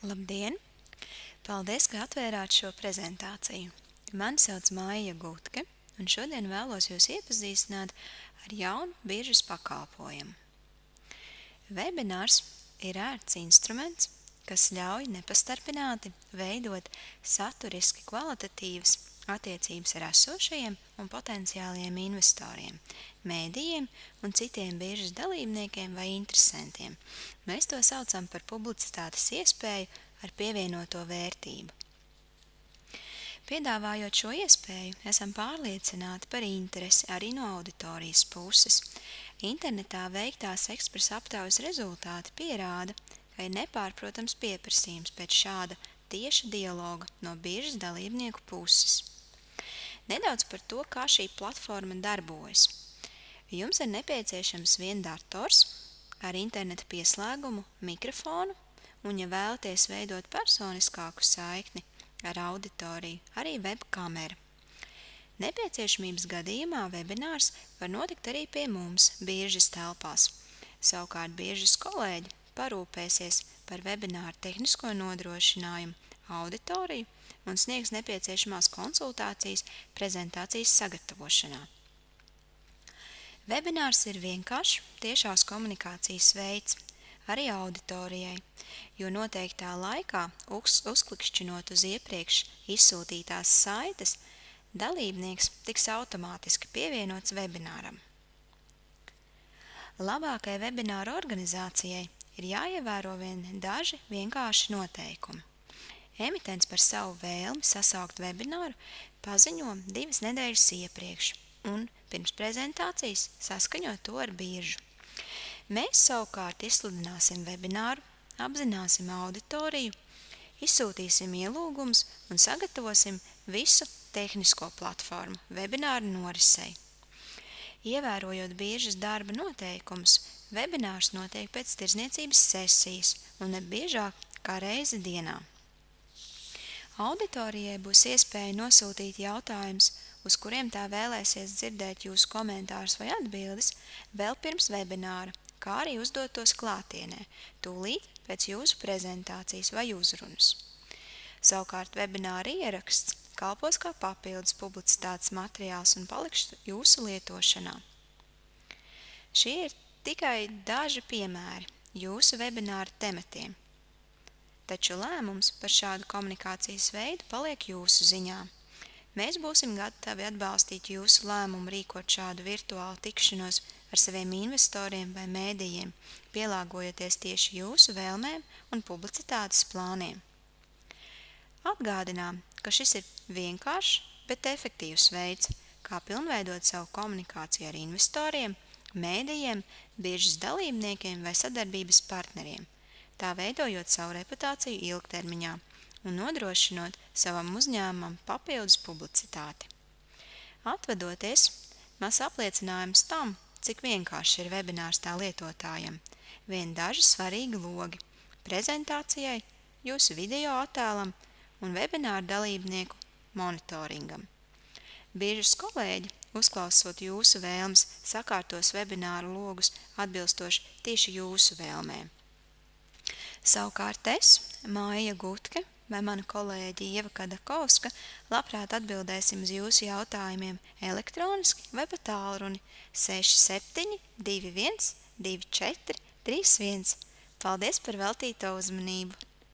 Labdien! Paldies, ka atvērāt šo prezentāciju. Mani sauc Maija Gutke, un šodien vēlos jūs iepazīstināt ar jaunu biržas pakalpojumu. Webinārs ir ērts instruments, kas ļauj nepastarpināti veidot saturiski kvalitatīvas attiecības ar esošajiem un potenciāliem investoriem, mēdījiem un citiem biržas dalībniekiem vai interesantiem. Mēs to saucam par publicitātes iespēju ar pievienoto vērtību. Piedāvājot šo iespēju, esam pārliecināti par interesi arī no auditorijas puses. Internetā veiktās ekspresa aptaujas rezultāti pierāda, ka ir nepārprotams pieprasījums pēc šāda tieša dialoga no biržas dalībnieku puses. Nedaudz par to, kā šī platforma darbojas. Jums ir nepieciešams viens dators ar interneta pieslēgumu, mikrofonu un, ja vēlaties veidot personiskāku saikni ar auditoriju, arī webkamera. Nepieciešamības gadījumā webinārs var notikt arī pie mums, biržas telpās. Savukārt biržas kolēģi parūpēsies par webināru tehnisko nodrošinājumu, auditoriju un sniegs nepieciešamās konsultācijas prezentācijas sagatavošanā. Webinārs ir vienkāršs tiešās komunikācijas veids arī auditorijai, jo noteiktā laikā, uzklikšķinot uz iepriekš izsūtītās saites, dalībnieks tiks automātiski pievienots webināram. Labākai webināra organizācijai ir jāievēro daži vienkārši noteikumi. Emitents par savu vēlmi sasaukt webināru paziņo 2 nedēļas iepriekš un pirms prezentācijas saskaņot to ar biržu. Mēs savukārt izsludināsim webināru, apzināsim auditoriju, izsūtīsim ielūgumus un sagatavosim visu tehnisko platformu webināru norisei. Ievērojot biržas darba noteikumus, webinārs notiek pēc tirdzniecības sesijas un ne biežāk kā reizi dienā. Auditorijai būs iespēja nosūtīt jautājumus, uz kuriem tā vēlēsies dzirdēt jūsu komentārus vai atbildes, vēl pirms webināra, kā arī uzdot tos klātienē, tūlīt pēc jūsu prezentācijas vai uzrunas. Savukārt webināra ieraksts kalpos kā papildus publicitātes materiāls un paliks jūsu lietošanā. Šie ir tikai daži piemēri jūsu webināra tematiem, taču lēmums par šādu komunikācijas veidu paliek jūsu ziņā. Mēs būsim gatavi atbalstīt jūsu lēmumu rīkot šādu virtuālu tikšanos ar saviem investoriem vai mēdījiem, pielāgojoties tieši jūsu vēlmēm un publicitātes plāniem. Atgādinām, ka šis ir vienkāršs, bet efektīvs veids, kā pilnveidot savu komunikāciju ar investoriem, mēdījiem, biržas dalībniekiem vai sadarbības partneriem, tā veidojot savu reputāciju ilgtermiņā un nodrošinot savam uzņēmumam papildus publicitāti. Atvadoties, mazs apliecinājums tam, cik vienkārši ir webinārs tā lietotājam, daži svarīgi logi – prezentācijai, jūsu video attēlam un webināra dalībnieku monitoringam. Biržas kolēģi, uzklausot jūsu vēlmes, sakārtos webināru logus atbilstoši tieši jūsu vēlmēm. Savukārt es, Maija Gutke, vai mana kolēģi Ieva Kadakovska, labprāt atbildēsim uz jūsu jautājumiem elektroniski vai pa tālruni 67 21 24 31. Paldies par veltīto uzmanību!